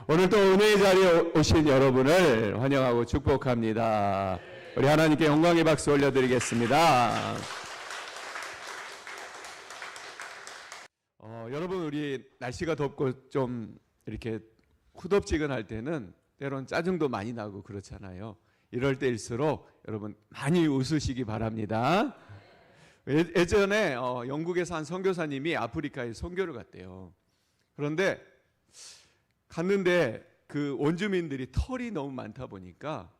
오늘 또 은혜의 자리에 오신 여러분을 환영하고 축복합니다. 우리 하나님께 영광의 박수 올려드리겠습니다. 여러분, 우리 날씨가 덥고 좀 이렇게 후덥지근할 때는 때론 짜증도 많이 나고 그렇잖아요. 이럴 때일수록 여러분 많이 웃으시기 바랍니다. 예전에 영국에서 한 선교사님이 아프리카에 선교를 갔대요. 그런데 갔는데 그 원주민들이 털이 너무 많다 보니까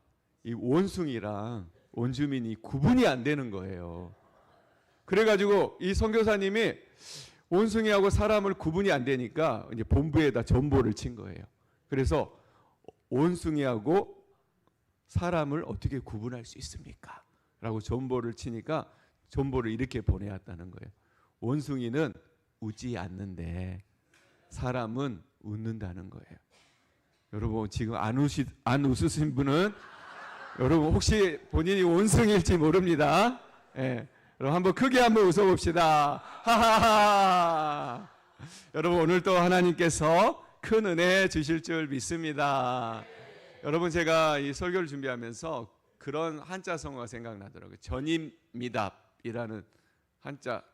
이 원숭이랑 원주민이 구분이 안 되는 거예요. 그래가지고 이 선교사님이 원숭이하고 사람을 구분이 안 되니까 이제 본부에다 전보를 친 거예요. 그래서 원숭이하고 사람을 어떻게 구분할 수 있습니까? 라고 전보를 치니까 전보를 이렇게 보내왔다는 거예요. 원숭이는 웃지 않는데 사람은 웃는다는 거예요. 여러분, 지금 안 웃으신 분은 여러분 혹시 본인이 원숭이일지 모릅니다. 예. 여러분 한번 크게 한번 웃어봅시다. 하하하. 여러분, 오늘 또 하나님께서 큰 은혜 주실 줄 믿습니다. 여러분, 제가 이 설교를 준비하면서 그런 한자 성어가 생각나더라고요. 전입미답이라는 한자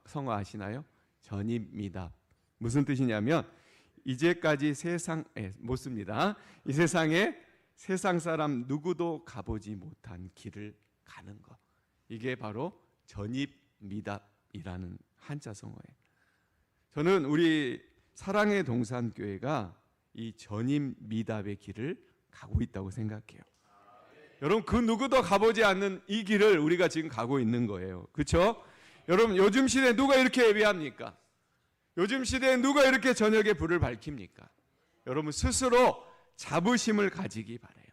성어 아시나요? 전입미답. 무슨 뜻이냐면 이제까지 못 씁니다. 이 세상에 세상 사람 누구도 가보지 못한 길을 가는 것. 이게 바로 전입미답이라는 한자 성어예요. 저는 우리 사랑의 동산교회가 이 전입미답의 길을 가고 있다고 생각해요. 여러분, 그 누구도 가보지 않는 이 길을 우리가 지금 가고 있는 거예요. 그렇죠? 여러분, 요즘 시대에 누가 이렇게 예배합니까? 요즘 시대에 누가 이렇게 저녁에 불을 밝힙니까? 여러분, 스스로 자부심을 가지기 바라요.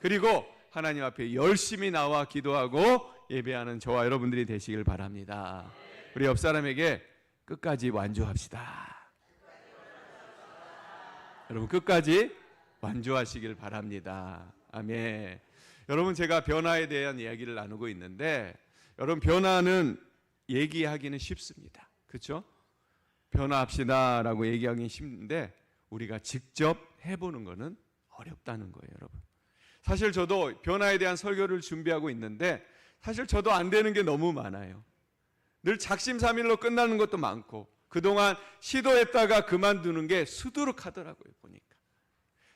그리고 하나님 앞에 열심히 나와 기도하고 예배하는 저와 여러분들이 되시길 바랍니다. 우리 옆 사람에게 끝까지 완주합시다. 여러분, 끝까지 완주하시길 바랍니다. 아멘. 여러분, 제가 변화에 대한 이야기를 나누고 있는데, 여러분, 변화는 얘기하기는 쉽습니다. 그렇죠? 변화합시다라고 얘기하기는 쉽는데 우리가 직접 해보는 것은 어렵다는 거예요, 여러분. 사실 저도 변화에 대한 설교를 준비하고 있는데 사실 저도 안 되는 게 너무 많아요. 늘 작심삼일로 끝나는 것도 많고 그동안 시도했다가 그만두는 게 수두룩하더라고요, 보니까.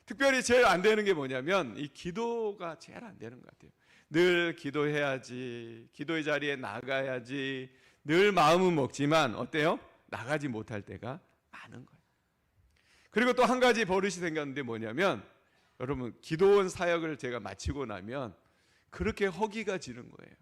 특별히 제일 안 되는 게 뭐냐면 이 기도가 제일 안 되는 것 같아요. 늘 기도해야지, 기도의 자리에 나가야지, 늘 마음은 먹지만 어때요? 나가지 못할 때가 많은 거예요. 그리고 또 한 가지 버릇이 생겼는데 뭐냐면 여러분, 기도원 사역을 제가 마치고 나면 그렇게 허기가 지는 거예요.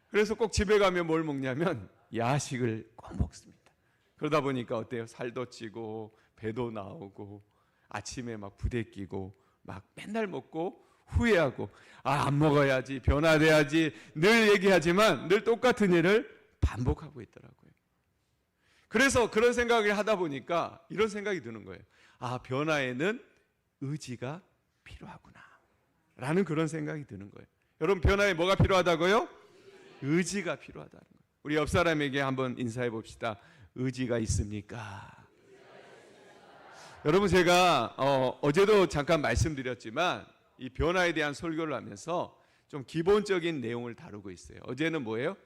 그래서 꼭 집에 가면 뭘 먹냐면 야식을 꼭 먹습니다. 그러다 보니까 어때요? 살도 찌고 배도 나오고 아침에 막 부대끼고 막 맨날 먹고 후회하고 안 먹어야지, 변화돼야지 늘 얘기하지만 늘 똑같은 일을 반복하고 있더라고요. 그래서 그런 생각을 하다 보니까 이런 생각이 드는 거예요. 변화에는 의지가 필요하구나 라는 그런 생각이 드는 거예요. 여러분, 변화에 뭐가 필요하다고요? 의지가 필요하다는 거예요. 우리 옆 사람에게 한번 인사해 봅시다. 의지가 있습니까? 여러분, 제가 어제도 잠깐 말씀드렸지만 이 변화에 대한 설교를 하면서 좀 기본적인 내용을 다루고 있어요. 어제는 뭐예요?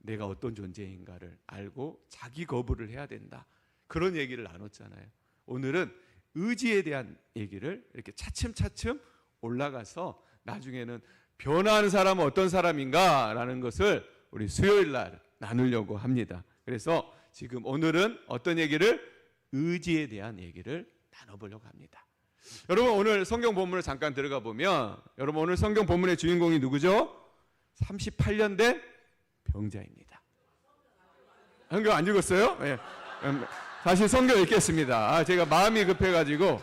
내가 어떤 존재인가를 알고 자기 거부를 해야 된다. 그런 얘기를 나눴잖아요. 오늘은 의지에 대한 얘기를 이렇게 차츰차츰 올라가서 나중에는 변화하는 사람은 어떤 사람인가 라는 것을 우리 수요일 날 나누려고 합니다. 그래서 지금 오늘은 어떤 얘기를? 의지에 대한 얘기를 나눠보려고 합니다. 여러분, 오늘 성경 본문을 잠깐 들어가 보면 여러분, 오늘 성경 본문의 주인공이 누구죠? 38년 된 병자입니다. 성경 안 읽었어요? 네. 다시 성경 읽겠습니다. 제가 마음이 급해가지고.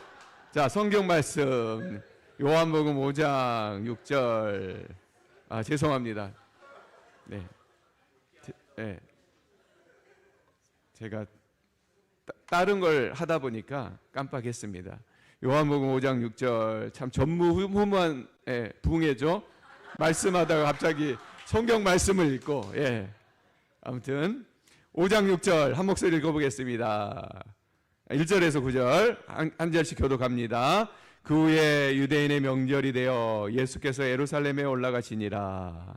자, 성경 말씀 요한복음 5장 6절. 죄송합니다. 네. 제가 다른 걸 하다 보니까 깜빡했습니다. 요한복음 5장 6절. 참 전무후무한 붕해죠. 말씀하다가 갑자기 성경 말씀을 읽고, 아무튼 5장 6절 한 목소리 읽어보겠습니다. 1절에서 9절 한 절씩 교독합니다. 그 후에 유대인의 명절이 되어 예수께서 예루살렘에 올라가시니라.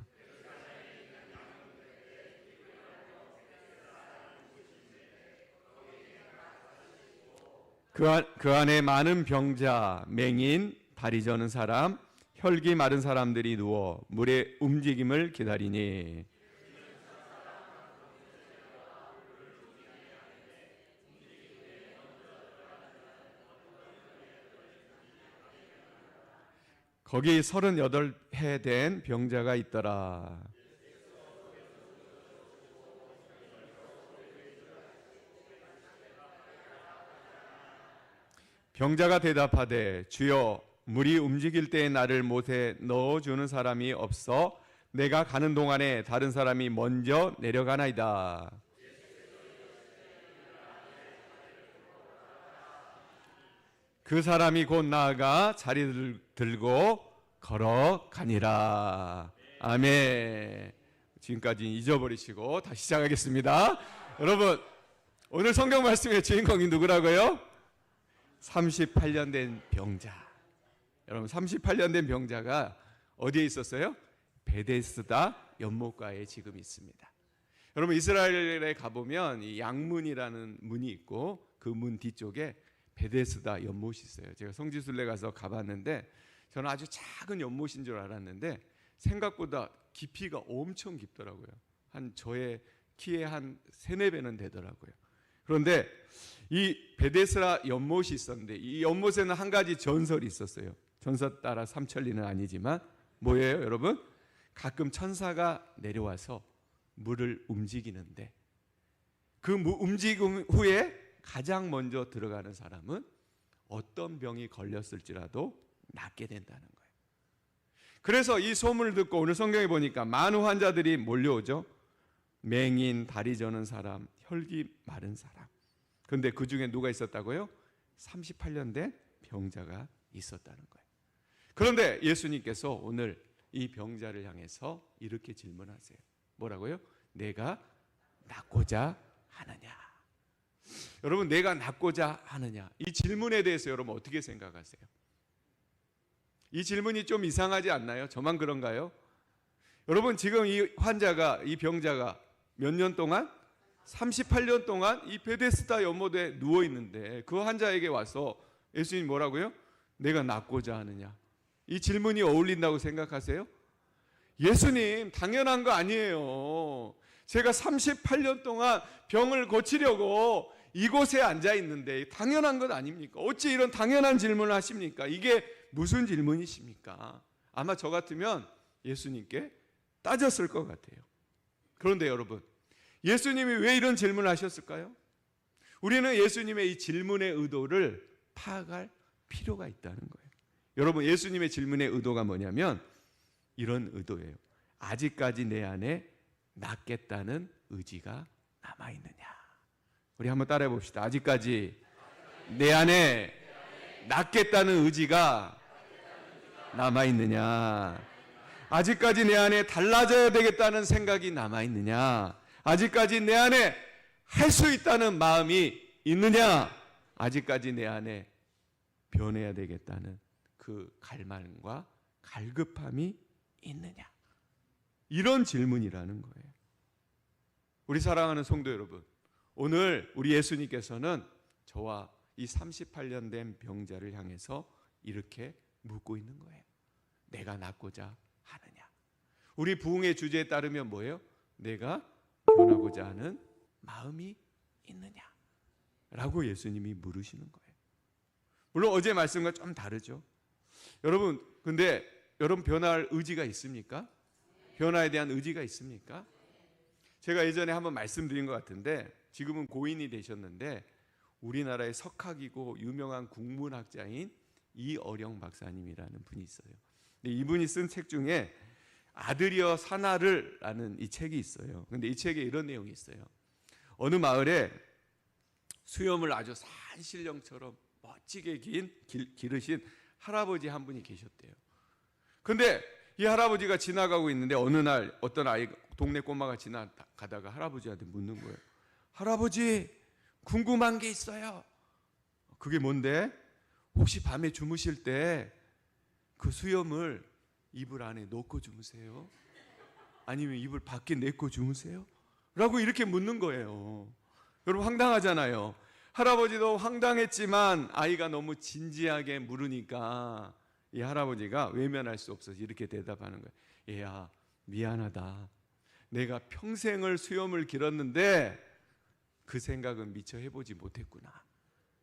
그 안에 많은 병자, 맹인, 다리 저는 사람, 혈기 마른 사람들이 누워 물의 움직임을 기다리니 거기 38해 된 병자가 있더라. 병자가 대답하되 주여 물이 움직일 때에 나를 못에 넣어주는 사람이 없어 내가 가는 동안에 다른 사람이 먼저 내려가나이다. 그 사람이 곧 나아가 자리를 들고 걸어가니라. 아멘. 지금까지 잊어버리시고 다시 시작하겠습니다. 여러분, 오늘 성경 말씀의 주인공이 누구라고요? 38년 된 병자. 여러분, 38년 된 병자가 어디에 있었어요? 베데스다 연못가에 지금 있습니다. 여러분, 이스라엘에 가보면 이 양문이라는 문이 있고 그 문 뒤쪽에 베데스다 연못이 있어요. 제가 성지순례 가서 가봤는데 저는 아주 작은 연못인 줄 알았는데 생각보다 깊이가 엄청 깊더라고요. 한 저의 키의 한 3-4배는 되더라고요. 그런데 이 베데스다 연못이 있었는데 이 연못에는 한 가지 전설이 있었어요. 전설 따라 삼천리는 아니지만 뭐예요, 여러분? 가끔 천사가 내려와서 물을 움직이는데 그 움직임 후에 가장 먼저 들어가는 사람은 어떤 병이 걸렸을지라도 낫게 된다는 거예요. 그래서 이 소문을 듣고 오늘 성경에 보니까 많은 환자들이 몰려오죠. 맹인, 다리 저는 사람, 혈기 마른 사람. 그런데 그 중에 누가 있었다고요? 38년 된 병자가 있었다는 거예요. 그런데 예수님께서 오늘 이 병자를 향해서 이렇게 질문하세요. 뭐라고요? 내가 낫고자 하느냐? 여러분, 내가 낫고자 하느냐? 이 질문에 대해서 여러분 어떻게 생각하세요? 이 질문이 좀 이상하지 않나요? 저만 그런가요? 여러분, 지금 이 환자가, 이 병자가 몇 년 동안? 38년 동안 이 베데스다 연못에 누워 있는데 그 환자에게 와서 예수님 뭐라고요? 내가 낫고자 하느냐? 이 질문이 어울린다고 생각하세요? 예수님, 당연한 거 아니에요. 제가 38년 동안 병을 고치려고 이곳에 앉아 있는데 당연한 것 아닙니까? 어찌 이런 당연한 질문을 하십니까? 이게 무슨 질문이십니까? 아마 저 같으면 예수님께 따졌을 것 같아요. 그런데 여러분, 예수님이 왜 이런 질문을 하셨을까요? 우리는 예수님의 이 질문의 의도를 파악할 필요가 있다는 거예요. 여러분, 예수님의 질문의 의도가 뭐냐면 이런 의도예요. 아직까지 내 안에 낫겠다는 의지가 남아있느냐? 우리 한번 따라해 봅시다. 아직까지 내 안에 낫겠다는 의지가 남아있느냐? 아직까지 내 안에 달라져야 되겠다는 생각이 남아있느냐? 아직까지 내 안에 할 수 있다는 마음이 있느냐? 아직까지 내 안에 변해야 되겠다는 그 갈망과 갈급함이 있느냐? 이런 질문이라는 거예요. 우리 사랑하는 성도 여러분, 오늘 우리 예수님께서는 저와 이 38년 된 병자를 향해서 이렇게 묻고 있는 거예요. 내가 낫고자 하느냐? 우리 부흥의 주제에 따르면 뭐예요? 내가 변하고자 하는 마음이 있느냐? 라고 예수님이 물으시는 거예요. 물론 어제 말씀과 좀 다르죠. 여러분, 근데 여러분 변할 의지가 있습니까? 변화에 대한 의지가 있습니까? 제가 예전에 한번 말씀드린 것 같은데 지금은 고인이 되셨는데 우리나라의 석학이고 유명한 국문학자인 이어령 박사님이라는 분이 있어요. 근데 이분이 쓴 책 중에 아들이여 사나를 라는 이 책이 있어요. 근데 이 책에 이런 내용이 있어요. 어느 마을에 수염을 아주 산신령처럼 멋지게 기르신 할아버지 한 분이 계셨대요. 근데 이 할아버지가 지나가고 있는데 어느 날 어떤 아이가, 동네 꼬마가 지나가다가 할아버지한테 묻는 거예요. 할아버지, 궁금한 게 있어요. 그게 뭔데? 혹시 밤에 주무실 때 그 수염을 이불 안에 넣고 주무세요? 아니면 이불 밖에 내고 주무세요? 라고 이렇게 묻는 거예요. 여러분 황당하잖아요. 할아버지도 황당했지만 아이가 너무 진지하게 물으니까 이 할아버지가 외면할 수 없어서 이렇게 대답하는 거예요. 얘야, 미안하다. 내가 평생을 수염을 길었는데 그 생각은 미처 해보지 못했구나.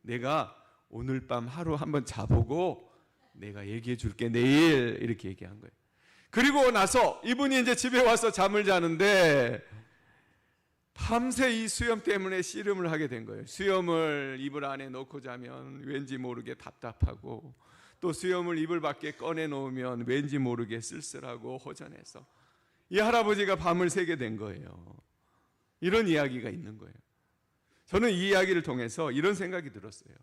내가 오늘 밤 하루 한번 자보고 내가 얘기해 줄게, 내일. 이렇게 얘기한 거예요. 그리고 나서 이분이 이제 집에 와서 잠을 자는데 밤새 이 수염 때문에 씨름을 하게 된 거예요. 수염을 이불 안에 넣고 자면 왠지 모르게 답답하고, 또 수염을 이불 밖에 꺼내 놓으면 왠지 모르게 쓸쓸하고 허전해서 이 할아버지가 밤을 새게 된 거예요. 이런 이야기가 있는 거예요. 저는 이 이야기를 통해서 이런 생각이 들었어요.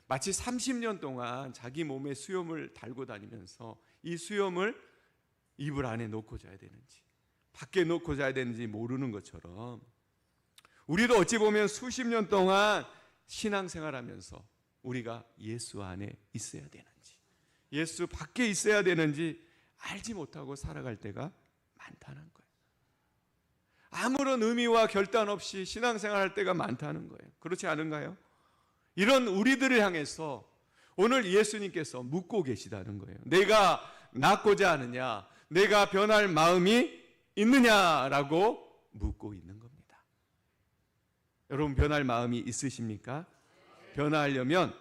마치 30년 동안 자기 몸에 수염을 달고 다니면서 이 수염을 이불 안에 놓고 자야 되는지 밖에 놓고 자야 되는지 모르는 것처럼 우리도 어찌 보면 수십 년 동안 신앙생활하면서 우리가 예수 안에 있어야 되는지 예수 밖에 있어야 되는지 알지 못하고 살아갈 때가 많다는 거예요. 아무런 의미와 결단 없이 신앙생활할 때가 많다는 거예요. 그렇지 않은가요? 이런 우리들을 향해서 오늘 예수님께서 묻고 계시다는 거예요. 내가 낫고자 하느냐, 내가 변할 마음이 있느냐라고 묻고 있는 겁니다. 여러분 변할 마음이 있으십니까? 변화하려면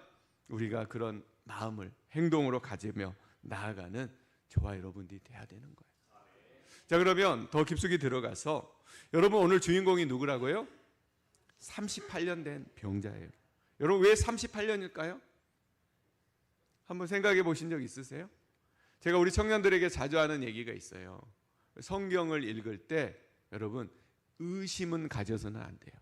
우리가 그런 마음을 행동으로 가지며 나아가는 저와 여러분들이 돼야 되는 거예요. 자, 그러면 더 깊숙이 들어가서 여러분 오늘 주인공이 누구라고요? 38년 된 병자예요. 여러분 왜 38년일까요? 한번 생각해 보신 적 있으세요? 제가 우리 청년들에게 자주 하는 얘기가 있어요. 성경을 읽을 때 여러분 의심은 가져서는 안 돼요.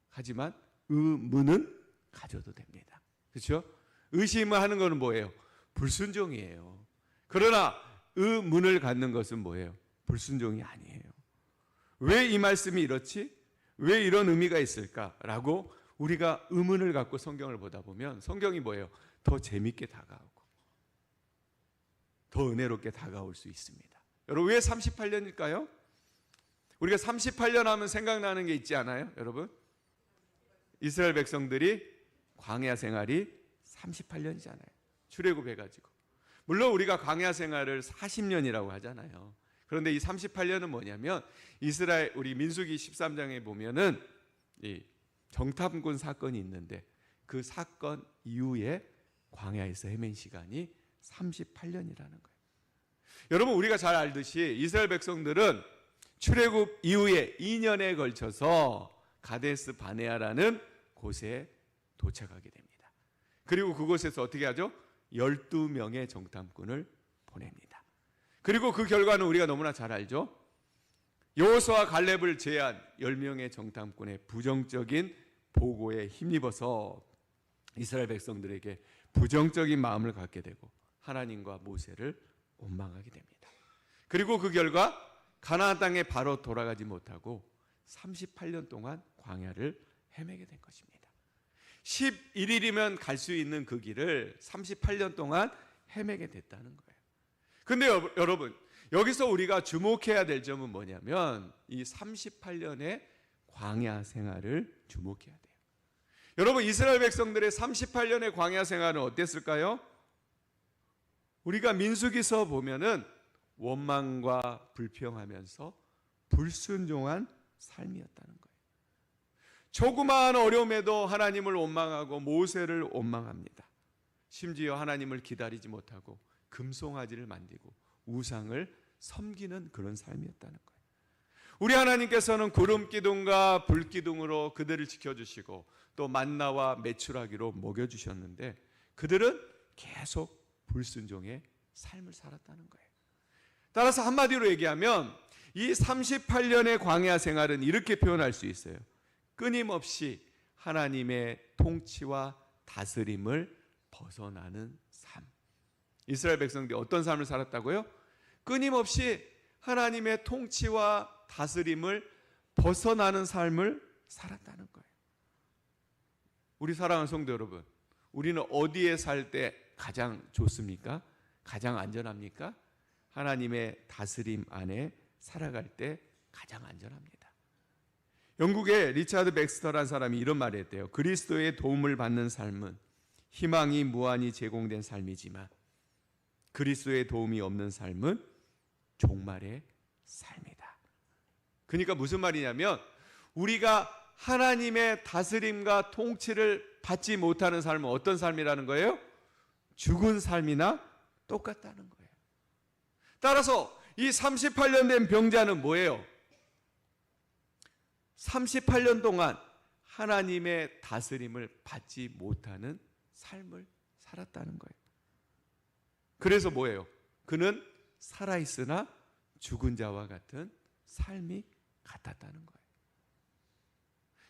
하지만 의문은 가져도 됩니다. 그렇죠? 의심을 하는 것은 뭐예요? 불순종이에요. 그러나 의문을 갖는 것은 뭐예요? 불순종이 아니에요. 왜 이 말씀이 이렇지? 왜 이런 의미가 있을까라고 우리가 의문을 갖고 성경을 보다 보면 성경이 뭐예요? 더 재밌게 다가오고 더 은혜롭게 다가올 수 있습니다. 여러분 왜 38년일까요? 우리가 38년 하면 생각나는 게 있지 않아요? 여러분 이스라엘 백성들이 광야 생활이 38년이잖아요. 출애굽해가지고. 물론 우리가 광야 생활을 40년이라고 하잖아요. 그런데 이 38년은 뭐냐면 이스라엘 우리 민수기 13장에 보면은 이 정탐꾼 사건이 있는데 그 사건 이후에 광야에서 헤맨 시간이 38년이라는 거예요. 여러분 우리가 잘 알듯이 이스라엘 백성들은 출애굽 이후에 2년에 걸쳐서 가데스 바네아라는 곳에 도착하게 됩니다. 그리고 그곳에서 어떻게 하죠? 12명의 정탐꾼을 보냅니다. 그리고 그 결과는 우리가 너무나 잘 알죠? 여호수아와 갈렙을 제한 10명의 정탐꾼의 부정적인 보고에 힘입어서 이스라엘 백성들에게 부정적인 마음을 갖게 되고 하나님과 모세를 원망하게 됩니다. 그리고 그 결과 가나안 땅에 바로 돌아가지 못하고 38년 동안 광야를 헤매게 된 것입니다. 11일이면 갈 수 있는 그 길을 38년 동안 헤매게 됐다는 거예요. 근데 여러분 여기서 우리가 주목해야 될 점은 뭐냐면 이 38년의 광야 생활을 주목해야 돼요. 여러분 이스라엘 백성들의 38년의 광야 생활은 어땠을까요? 우리가 민수기서 보면은 원망과 불평하면서 불순종한 삶이었다는 거예요. 조그마한 어려움에도 하나님을 원망하고 모세를 원망합니다. 심지어 하나님을 기다리지 못하고 금송아지를 만들고 우상을 섬기는 그런 삶이었다는 거예요. 우리 하나님께서는 구름 기둥과 불 기둥으로 그들을 지켜주시고 또 만나와 메추라기로 먹여주셨는데 그들은 계속 불순종의 삶을 살았다는 거예요. 따라서 한마디로 얘기하면 이 38년의 광야 생활은 이렇게 표현할 수 있어요. 끊임없이 하나님의 통치와 다스림을 벗어나는 삶. 이스라엘 백성들이 어떤 삶을 살았다고요? 끊임없이 하나님의 통치와 다스림을 벗어나는 삶을 살았다는 거예요. 우리 사랑하는 성도 여러분, 우리는 어디에 살 때 가장 좋습니까? 가장 안전합니까? 하나님의 다스림 안에 살아갈 때 가장 안전합니다. 영국의 리차드 백스터라는 사람이 이런 말을 했대요. 그리스도의 도움을 받는 삶은 희망이 무한히 제공된 삶이지만 그리스도의 도움이 없는 삶은 종말의 삶이다. 그러니까 무슨 말이냐면 우리가 하나님의 다스림과 통치를 받지 못하는 삶은 어떤 삶이라는 거예요? 죽은 삶이나 똑같다는 거예요. 따라서 이 38년 된 병자는 뭐예요? 38년 동안 하나님의 다스림을 받지 못하는 삶을 살았다는 거예요. 그래서 뭐예요? 그는 살아있으나 죽은 자와 같은 삶이 같았다는 거예요.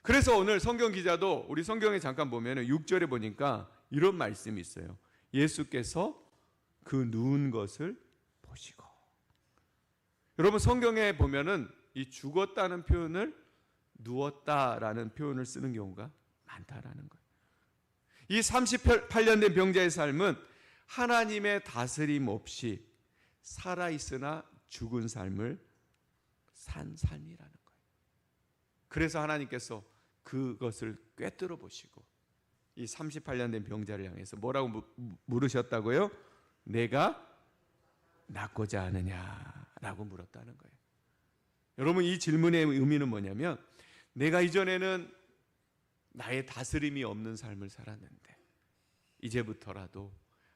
그래서 오늘 성경 기자도 우리 성경에 잠깐 보면 6절에 보니까 이런 말씀이 있어요. 예수께서 그 누운 것을 보시고. 여러분 성경에 보면은 이 죽었다는 표현을 누웠다라는 표현을 쓰는 경우가 많다라는 거예요. 이 38년 된 병자의 삶은 하나님의 다스림 없이 살아있으나 죽은 삶을 산 삶이라는 거예요. 그래서 하나님께서 그것을 꿰뚫어 보시고 이 38년 된 병자를 향해서 뭐라고 물으셨다고요? 내가 낫고자 하느냐라고 물었다는 거예요. 여러분 이 질문의 의미는 뭐냐면 내가 이전에는 나의 다스림이 없는 삶을 살았는데 이제부터라도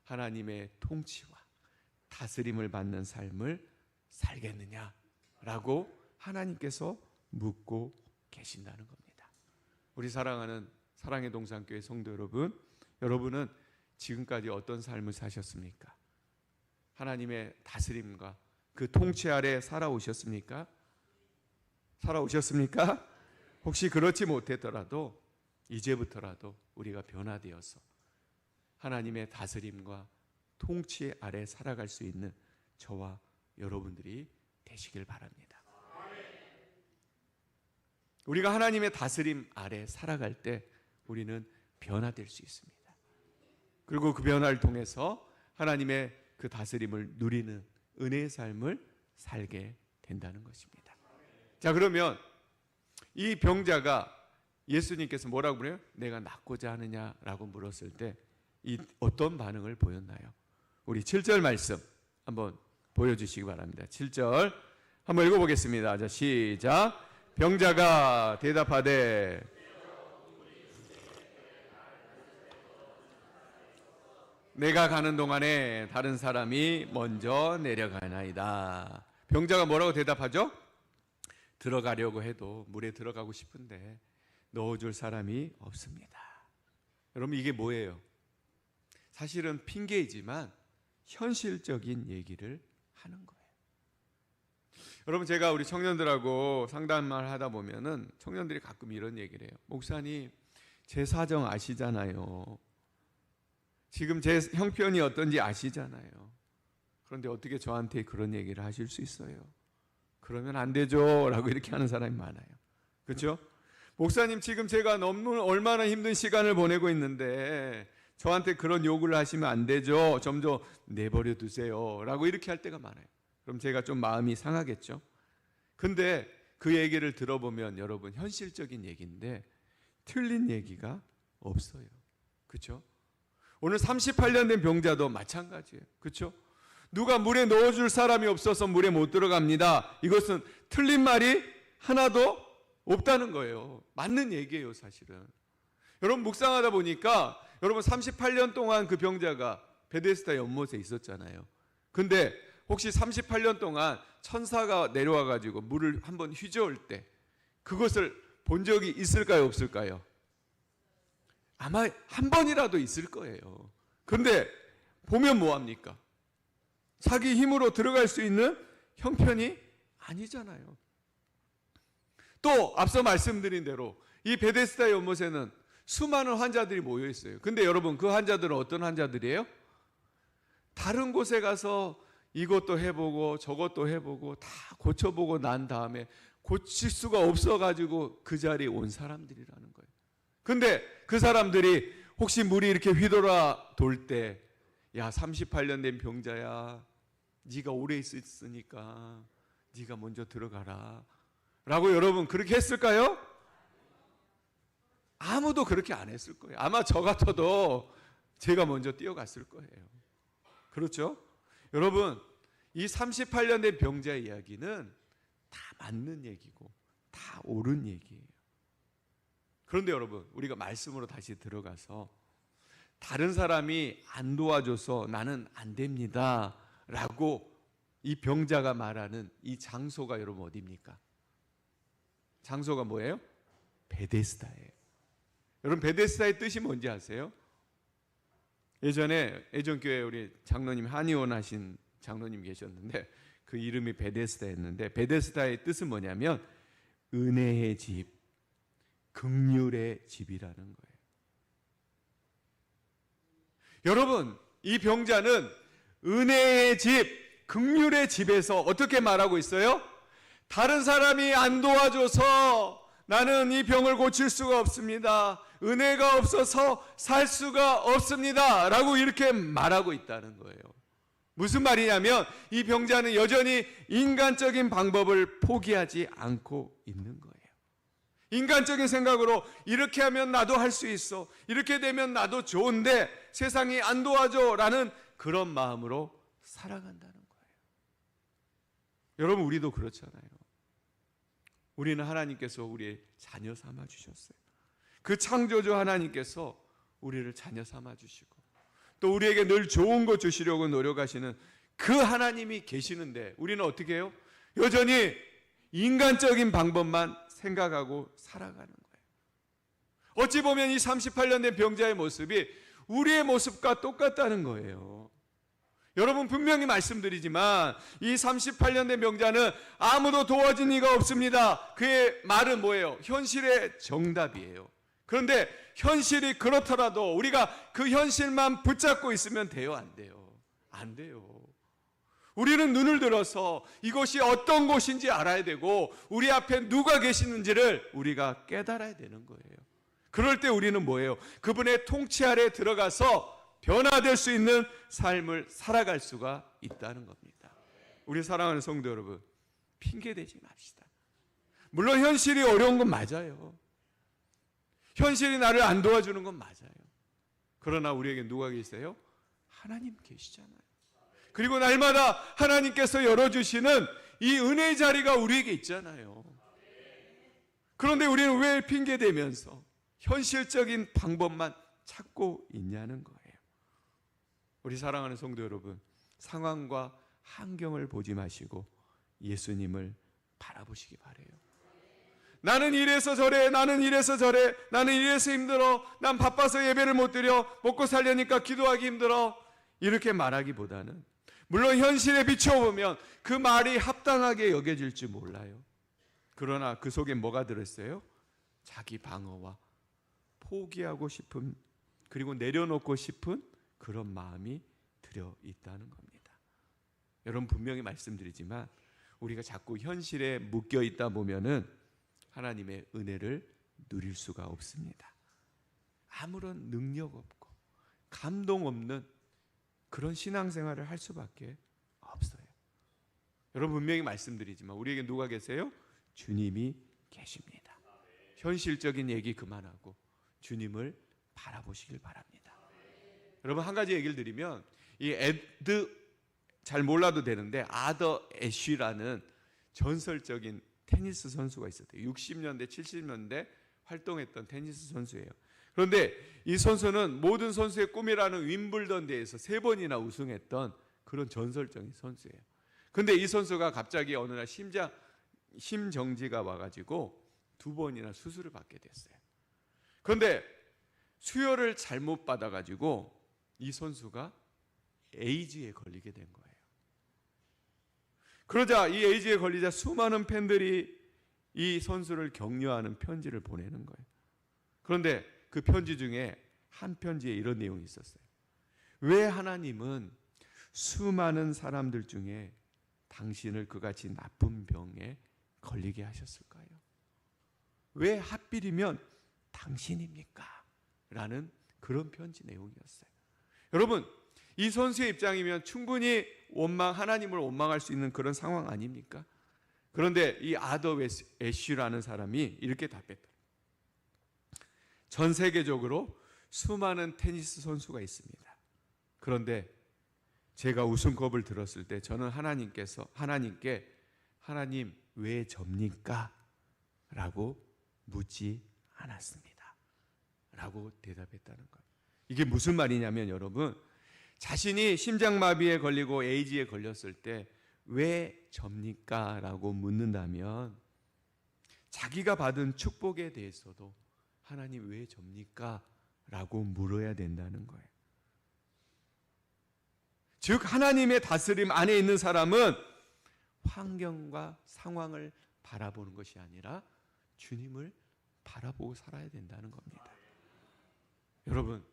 하나님의 통치와 다스림을 받는 삶을 살겠느냐라고 하나님께서 묻고 계신다는 겁니다. 우리 사랑하는 사랑의 동산교회 성도 여러분, 여러분은 지금까지 어떤 삶을 사셨습니까? 하나님의 다스림과 그 통치 아래 살아오셨습니까? 살아오셨습니까? 혹시 그렇지 못했더라도 이제부터라도 우리가 변화되어서 하나님의 다스림과 통치 아래 살아갈 수 있는 저와 여러분들이 되시길 바랍니다. 우리가 하나님의 다스림 아래 살아갈 때 우리는 변화될 수 있습니다. 그리고 그 변화를 통해서 하나님의 그 다스림을 누리는 은혜의 삶을 살게 된다는 것입니다. 자, 그러면 이 병자가 예수님께서 뭐라고 그래요? 내가 낫고자 하느냐라고 물었을 때 이 어떤 반응을 보였나요? 우리 7절 말씀 한번 보여주시기 바랍니다. 7절 한번 읽어보겠습니다. 자, 시작. 병자가 대답하되 내가 가는 동안에 다른 사람이 먼저 내려가나이다. 병자가 뭐라고 대답하죠? 들어가려고 해도 물에 들어가고 싶은데 넣어줄 사람이 없습니다. 여러분 이게 뭐예요? 사실은 핑계이지만 현실적인 얘기를 하는 거예요. 여러분 제가 우리 청년들하고 상담을 하다 보면은 청년들이 가끔 이런 얘기를 해요. 목사님 제 사정 아시잖아요. 지금 제 형편이 어떤지 아시잖아요. 그런데 어떻게 저한테 그런 얘기를 하실 수 있어요? 그러면 안 되죠 라고 이렇게 하는 사람이 많아요. 그렇죠? 목사님 지금 제가 너무 얼마나 힘든 시간을 보내고 있는데 저한테 그런 요구를 하시면 안 되죠. 좀 더 내버려 두세요 라고 이렇게 할 때가 많아요. 그럼 제가 좀 마음이 상하겠죠. 근데 그 얘기를 들어보면 여러분 현실적인 얘기인데 틀린 얘기가 없어요. 그렇죠? 오늘 38년 된 병자도 마찬가지예요. 그렇죠? 누가 물에 넣어줄 사람이 없어서 물에 못 들어갑니다. 이것은 틀린 말이 하나도 없다는 거예요. 맞는 얘기예요, 사실은. 여러분 묵상하다 보니까 여러분 38년 동안 그 병자가 베데스다 연못에 있었잖아요. 근데 혹시 38년 동안 천사가 내려와 가지고 물을 한번 휘저을 때 그것을 본 적이 있을까요, 없을까요? 아마 한 번이라도 있을 거예요. 그런데 보면 뭐합니까? 자기 힘으로 들어갈 수 있는 형편이 아니잖아요. 또 앞서 말씀드린 대로 이 베데스다 연못에는 수많은 환자들이 모여 있어요. 근데 여러분 그 환자들은 어떤 환자들이에요? 다른 곳에 가서 이것도 해보고 저것도 해보고 다 고쳐보고 난 다음에 고칠 수가 없어가지고 그 자리에 온 사람들이라는 거예요. 근데 그 사람들이 혹시 물이 이렇게 휘돌아 돌 때, 야, 38년 된 병자야, 네가 오래 있었으니까 네가 먼저 들어가라 라고 여러분 그렇게 했을까요? 아무도 그렇게 안 했을 거예요. 아마 저 같아도 제가 먼저 뛰어갔을 거예요. 그렇죠? 여러분, 이 38년 된 병자의 이야기는 다 맞는 얘기고 다 옳은 얘기예요. 그런데 여러분, 우리가 말씀으로 다시 들어가서 다른 사람이 안 도와줘서 나는 안 됩니다 라고 이 병자가 말하는 이 장소가 여러분 어디입니까? 장소가 뭐예요? 베데스다예요. 여러분, 베데스다의 뜻이 뭔지 아세요? 예전에 애전교회 우리 장로님 한의원 하신 장로님 계셨는데 그 이름이 베데스다였는데, 베데스다의 뜻은 뭐냐면 은혜의 집, 긍휼의 집이라는 거예요. 여러분, 이 병자는 은혜의 집, 긍휼의 집에서 어떻게 말하고 있어요? 다른 사람이 안 도와줘서 나는 이 병을 고칠 수가 없습니다. 은혜가 없어서 살 수가 없습니다 라고 이렇게 말하고 있다는 거예요. 무슨 말이냐면 이 병자는 여전히 인간적인 방법을 포기하지 않고 있는 거예요. 인간적인 생각으로 이렇게 하면 나도 할 수 있어, 이렇게 되면 나도 좋은데 세상이 안 도와줘 라는 그런 마음으로 살아간다는 거예요. 여러분, 우리도 그렇잖아요. 우리는 하나님께서 우리의 자녀 삼아 주셨어요. 그 창조주 하나님께서 우리를 자녀 삼아 주시고 또 우리에게 늘 좋은 것 주시려고 노력하시는 그 하나님이 계시는데 우리는 어떻게 해요? 여전히 인간적인 방법만 생각하고 살아가는 거예요. 어찌 보면 이 38년 된 병자의 모습이 우리의 모습과 똑같다는 거예요. 여러분, 분명히 말씀드리지만 이 38년 된 병자는 아무도 도와준 이가 없습니다. 그의 말은 뭐예요? 현실의 정답이에요. 그런데 현실이 그렇더라도 우리가 그 현실만 붙잡고 있으면 돼요? 안 돼요? 안 돼요. 우리는 눈을 들어서 이것이 어떤 곳인지 알아야 되고 우리 앞에 누가 계시는지를 우리가 깨달아야 되는 거예요. 그럴 때 우리는 뭐예요? 그분의 통치 아래 들어가서 변화될 수 있는 삶을 살아갈 수가 있다는 겁니다. 우리 사랑하는 성도 여러분, 핑계대지 맙시다. 물론 현실이 어려운 건 맞아요. 현실이 나를 안 도와주는 건 맞아요. 그러나 우리에게 누가 계세요? 하나님 계시잖아요. 그리고 날마다 하나님께서 열어주시는 이 은혜의 자리가 우리에게 있잖아요. 그런데 우리는 왜 핑계대면서 현실적인 방법만 찾고 있냐는 거예요. 우리 사랑하는 성도 여러분, 상황과 환경을 보지 마시고 예수님을 바라보시기 바라요. 나는 이래서 저래, 나는 이래서 저래, 나는 이래서 힘들어, 난 바빠서 예배를 못 드려, 먹고 살려니까 기도하기 힘들어, 이렇게 말하기보다는 물론 현실에 비춰보면 그 말이 합당하게 여겨질지 몰라요. 그러나 그 속에 뭐가 들었어요? 자기 방어와 포기하고 싶은, 그리고 내려놓고 싶은 그런 마음이 들어있다는 겁니다. 여러분, 분명히 말씀드리지만 우리가 자꾸 현실에 묶여 있다 보면은 하나님의 은혜를 누릴 수가 없습니다. 아무런 능력 없고 감동 없는 그런 신앙생활을 할 수밖에 없어요. 여러분, 분명히 말씀드리지만 우리에게 누가 계세요? 주님이 계십니다. 현실적인 얘기 그만하고 주님을 바라보시길 바랍니다. 여러분, 한 가지 얘기를 드리면 이 잘 몰라도 되는데 아더 애쉬라는 전설적인 테니스 선수가 있었대요. 60년대 70년대 활동했던 테니스 선수예요. 그런데 이 선수는 모든 선수의 꿈이라는 윈블던 대회에서 3번이나 우승했던 그런 전설적인 선수예요. 그런데 이 선수가 갑자기 어느 날 심정지가 와가지고 2번이나 수술을 받게 됐어요. 그런데 수혈을 잘못 받아가지고 이 선수가 에이즈에 걸리게 된 거예요. 그러자 이 에이즈에 걸리자 수많은 팬들이 이 선수를 격려하는 편지를 보내는 거예요. 그런데 그 편지 중에 한 편지에 이런 내용이 있었어요. 왜 하나님은 수많은 사람들 중에 당신을 그같이 나쁜 병에 걸리게 하셨을까요? 왜 하필이면 당신입니까? 라는 그런 편지 내용이었어요. 여러분, 이 선수의 입장이면 충분히 하나님을 원망할 수 있는 그런 상황 아닙니까? 그런데 이 아더 애쉬라는 사람이 이렇게 답했다. 전 세계적으로 수많은 테니스 선수가 있습니다. 그런데 제가 우승컵을 들었을 때 저는 하나님께 하나님 왜 접니까? 라고 묻지 않았습니다. 라고 대답했다는 거예요. 이게 무슨 말이냐면 여러분, 자신이 심장마비에 걸리고 에이즈에 걸렸을 때 왜 접니까? 라고 묻는다면 자기가 받은 축복에 대해서도 하나님 왜 접니까? 라고 물어야 된다는 거예요. 즉 하나님의 다스림 안에 있는 사람은 환경과 상황을 바라보는 것이 아니라 주님을 바라보고 살아야 된다는 겁니다. 여러분,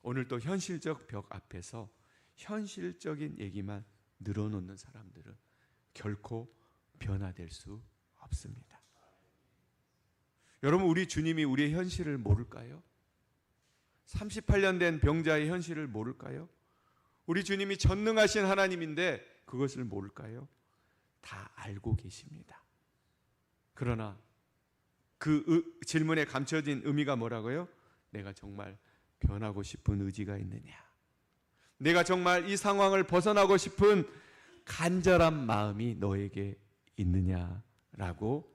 오늘 또 현실적 벽 앞에서 현실적인 얘기만 늘어놓는 사람들은 결코 변화될 수 없습니다. 여러분, 우리 주님이 우리의 현실을 모를까요? 38년 된 병자의 현실을 모를까요? 우리 주님이 전능하신 하나님인데 그것을 모를까요? 다 알고 계십니다. 그러나 그 질문에 감춰진 의미가 뭐라고요? 내가 정말 변하고 싶은 의지가 있느냐? 내가 정말 이 상황을 벗어나고 싶은 간절한 마음이 너에게 있느냐라고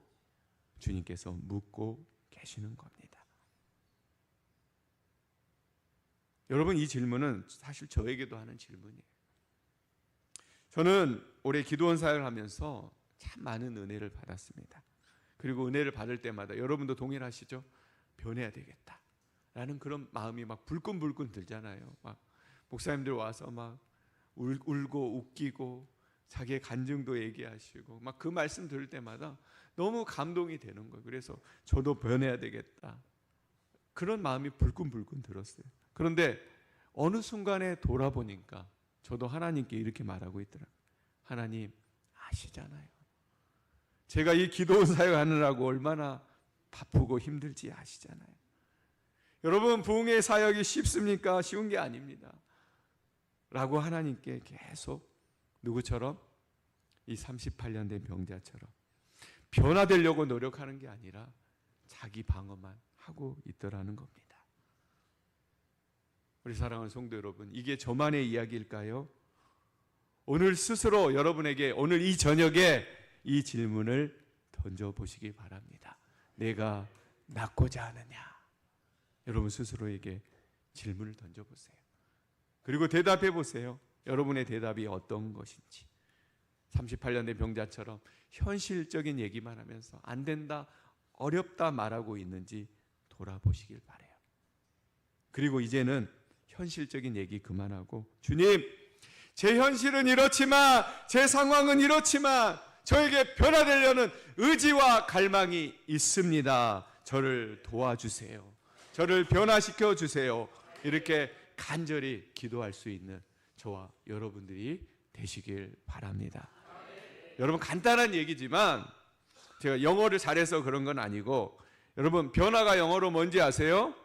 주님께서 묻고 계시는 겁니다. 여러분, 이 질문은 사실 저에게도 하는 질문이에요. 저는 올해 기도원 사역을 하면서 참 많은 은혜를 받았습니다. 그리고 은혜를 받을 때마다 여러분도 동일하시죠? 변해야 되겠다라는 그런 마음이 막 불끈불끈 들잖아요. 막 목사님들 와서 막 울고 웃기고 자기의 간증도 얘기하시고 막 그 말씀 들을 때마다 너무 감동이 되는 거예요. 그래서 저도 변해야 되겠다. 그런 마음이 불끈불끈 들었어요. 그런데 어느 순간에 돌아보니까 저도 하나님께 이렇게 말하고 있더라고요. 하나님 아시잖아요. 제가 이 기도 사역하느라고 얼마나 바쁘고 힘들지 아시잖아요. 여러분, 부흥의 사역이 쉽습니까? 쉬운 게 아닙니다. 라고 하나님께 계속 누구처럼? 이 38년 된 병자처럼 변화되려고 노력하는 게 아니라 자기 방어만 하고 있더라는 겁니다. 우리 사랑하는 성도 여러분, 이게 저만의 이야기일까요? 오늘 스스로 여러분에게 오늘 이 저녁에 이 질문을 던져보시기 바랍니다. 내가 낫고자 하느냐? 여러분 스스로에게 질문을 던져보세요. 그리고 대답해 보세요. 여러분의 대답이 어떤 것인지. 38년 된 병자처럼 현실적인 얘기만 하면서 안 된다, 어렵다 말하고 있는지 돌아보시길 바라요. 그리고 이제는 현실적인 얘기 그만하고, 주님, 제 현실은 이렇지만, 제 상황은 이렇지만 저에게 변화되려는 의지와 갈망이 있습니다. 저를 도와주세요. 저를 변화시켜 주세요. 이렇게 간절히 기도할 수 있는 저와 여러분들이 되시길 바랍니다. 여러분, 간단한 얘기지만 제가 영어를 잘해서 그런 건 아니고, 여러분 변화가 영어로 뭔지 아세요?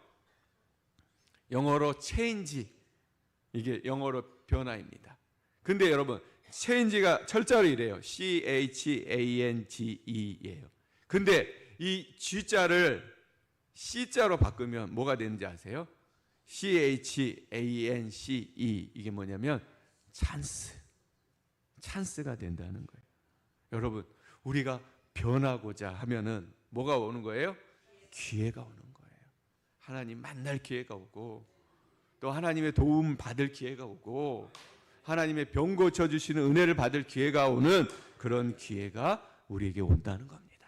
영어로 change, 이게 영어로 변화입니다. 근데 여러분 change가 철자로 이래요. CHANGE예요. 근데 이 G자를 C자로 바꾸면 뭐가 되는지 아세요? CHANCE, 이게 뭐냐면 찬스가 된다는 거예요. 여러분, 우리가 변하고자 하면은 뭐가 오는 거예요? 기회가 오는 거예요. 하나님 만날 기회가 오고, 또 하나님의 도움 받을 기회가 오고, 하나님의 병 고쳐주시는 은혜를 받을 기회가 오는 그런 기회가 우리에게 온다는 겁니다.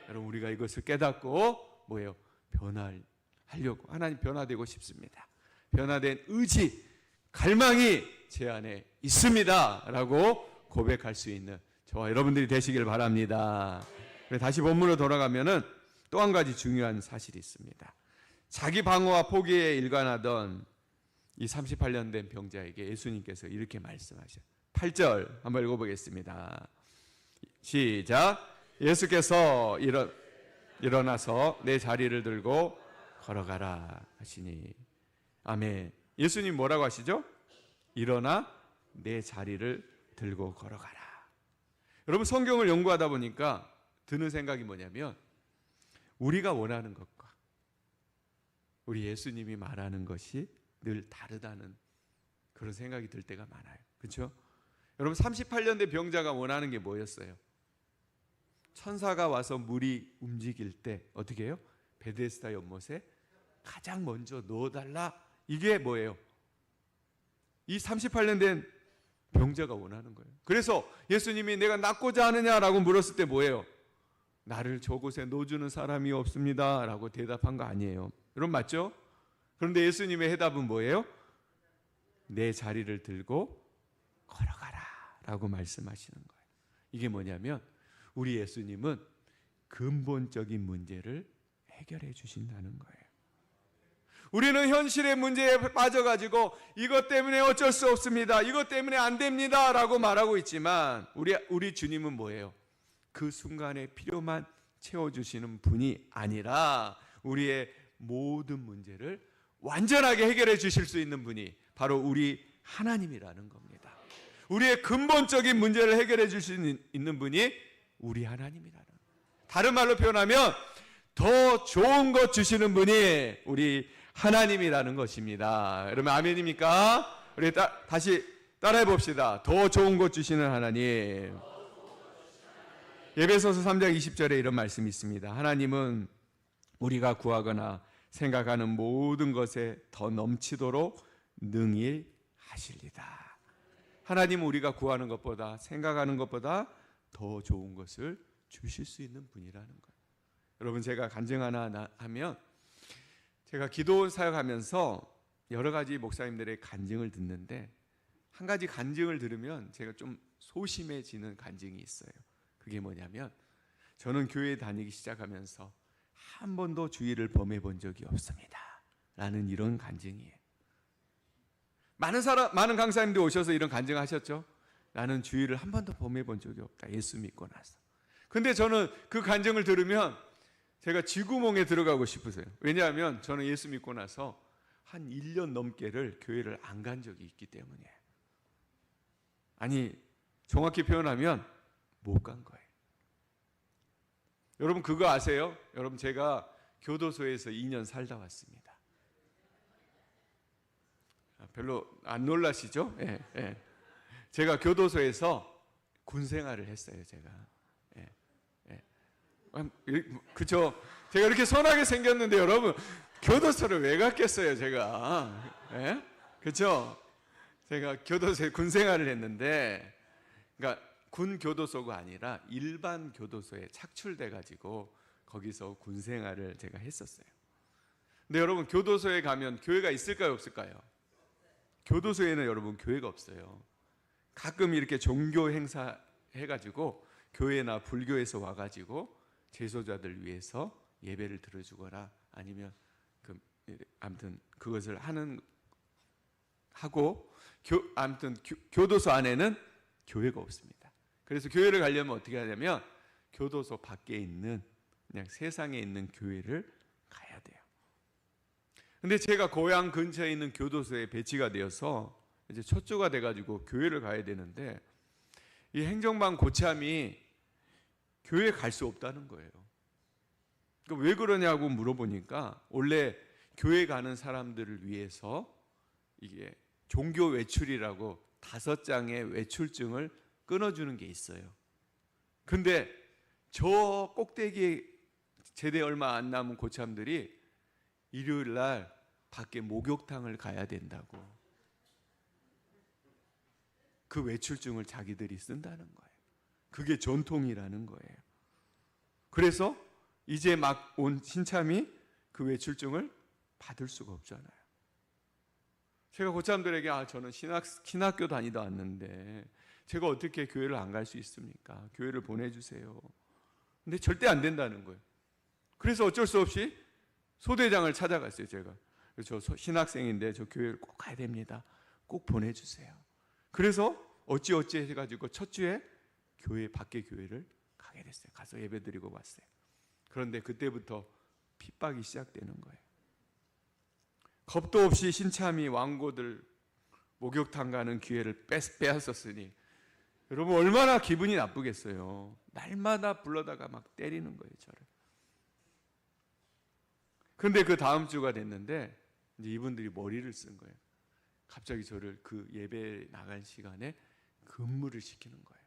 여러분, 우리가 이것을 깨닫고 뭐예요? 변화하려고, 하나님 변화되고 싶습니다. 변화된 의지, 갈망이 제 안에 있습니다 라고 고백할 수 있는 저와 여러분들이 되시길 바랍니다. 다시 본문으로 돌아가면은 또 한 가지 중요한 사실이 있습니다. 자기 방어와 포기에 일관하던 이 38년 된 병자에게 예수님께서 이렇게 말씀하셔요. 8절 한번 읽어보겠습니다. 시작. 예수께서 일어나서 내 자리를 들고 걸어가라 하시니, 아멘. 예수님 뭐라고 하시죠? 일어나 내 자리를 들고 걸어가라. 여러분, 성경을 연구하다 보니까 드는 생각이 뭐냐면, 우리가 원하는 것과 우리 예수님이 말하는 것이 늘 다르다는 그런 생각이 들 때가 많아요. 그렇죠? 여러분, 38년 된 병자가 원하는 게 뭐였어요? 천사가 와서 물이 움직일 때 어떻게 해요? 베데스다 연못에 가장 먼저 넣어달라. 이게 뭐예요? 이 38년 된 병자가 원하는 거예요. 그래서 예수님이 내가 낫고자 하느냐라고 물었을 때 뭐예요? 나를 저곳에 넣어주는 사람이 없습니다 라고 대답한 거 아니에요. 여러분, 맞죠? 그런데 예수님의 해답은 뭐예요? 내 자리를 들고 걸어가라 라고 말씀하시는 거예요. 이게 뭐냐면, 우리 예수님은 근본적인 문제를 해결해 주신다는 거예요. 우리는 현실의 문제에 빠져가지고 이것 때문에 어쩔 수 없습니다, 이것 때문에 안 됩니다 라고 말하고 있지만, 우리 주님은 뭐예요? 그 순간의 필요만 채워주시는 분이 아니라 우리의 모든 문제를 완전하게 해결해 주실 수 있는 분이 바로 우리 하나님이라는 겁니다. 우리의 근본적인 문제를 해결해 줄 수 있는 분이 우리 하나님이라는, 다른 말로 표현하면 더 좋은 것 주시는 분이 우리 하나님이라는 것입니다. 여러분, 아멘입니까? 우리 다시 따라해 봅시다. 더 좋은 것 주시는 하나님. 에베소서 3장 20절에 이런 말씀이 있습니다. 하나님은 우리가 구하거나 생각하는 모든 것에 더 넘치도록 능히 하실리다. 하나님은 우리가 구하는 것보다, 생각하는 것보다 더 좋은 것을 주실 수 있는 분이라는 거예요. 여러분, 제가 간증 하나 하면, 제가 기도 사역하면서 여러 가지 목사님들의 간증을 듣는데, 한 가지 간증을 들으면 제가 좀 소심해지는 간증이 있어요. 그게 뭐냐면, 저는 교회 다니기 시작하면서 한 번도 주의를 범해 본 적이 없습니다 라는 이런 간증이에요. 많은 강사님들 오셔서 이런 간증하셨죠? 나는 주의를 한 번도 범해 본 적이 없다, 예수 믿고 나서. 근데 저는 그 간증을 들으면 제가 쥐구멍에 들어가고 싶으세요. 왜냐하면 저는 예수 믿고 나서 한 1년 넘게를 교회를 안 간 적이 있기 때문이에요. 아니, 정확히 표현하면 못 간 거예요. 여러분, 그거 아세요? 여러분, 제가 교도소에서 2년 살다 왔습니다. 별로 안 놀라시죠? 예, 예. 제가 교도소에서 군 생활을 했어요, 제가. 예, 예. 그쵸? 제가 이렇게 선하게 생겼는데 여러분, 교도소를 왜 갔겠어요, 제가? 예? 그쵸? 제가 교도소에 군 생활을 했는데, 그러니까 군 교도소가 아니라 일반 교도소에 착출돼 가지고 거기서 군 생활을 제가 했었어요. 근데 여러분, 교도소에 가면 교회가 있을까요, 없을까요? 교도소에는 여러분 교회가 없어요. 가끔 이렇게 종교 행사 해가지고 교회나 불교에서 와가지고 재소자들 위해서 예배를 들어주거나 아니면 아무튼 그것을 하고 아무튼 교도소 안에는 교회가 없습니다. 그래서 교회를 가려면 어떻게 하냐면 교도소 밖에 있는 그냥 세상에 있는 교회를 가야 돼요. 근데 제가 고향 근처에 있는 교도소에 배치가 되어서 이제 첫 주가 돼가지고 교회를 가야 되는데, 이 행정반 고참이 교회 갈 수 없다는 거예요. 그러니까 왜 그러냐고 물어보니까, 원래 교회 가는 사람들을 위해서 이게 종교 외출이라고 5장의 외출증을 끊어주는 게 있어요. 근데 저 꼭대기에 제대 얼마 안 남은 고참들이 일요일 날 밖에 목욕탕을 가야 된다고 그 외출증을 자기들이 쓴다는 거예요. 그게 전통이라는 거예요. 그래서 이제 막 온 신참이 그 외출증을 받을 수가 없잖아요. 제가 고참들에게 저는 신학교 다니다 왔는데 제가 어떻게 교회를 안 갈 수 있습니까? 교회를 보내주세요. 근데 절대 안 된다는 거예요. 그래서 어쩔 수 없이 소대장을 찾아갔어요, 제가. 저 신학생인데 저 교회를 꼭 가야 됩니다. 꼭 보내주세요. 그래서 어찌어찌 해가지고 첫 주에 밖에 교회를 가게 됐어요. 가서 예배드리고 왔어요. 그런데 그때부터 핍박이 시작되는 거예요. 겁도 없이 신참이 왕고들 목욕탕 가는 기회를 빼앗았으니 여러분 얼마나 기분이 나쁘겠어요. 날마다 불러다가 막 때리는 거예요, 저를. 근데 그 다음 주가 됐는데 이제 이분들이 머리를 쓴 거예요. 갑자기 저를 그 예배 나간 시간에 근무를 시키는 거예요.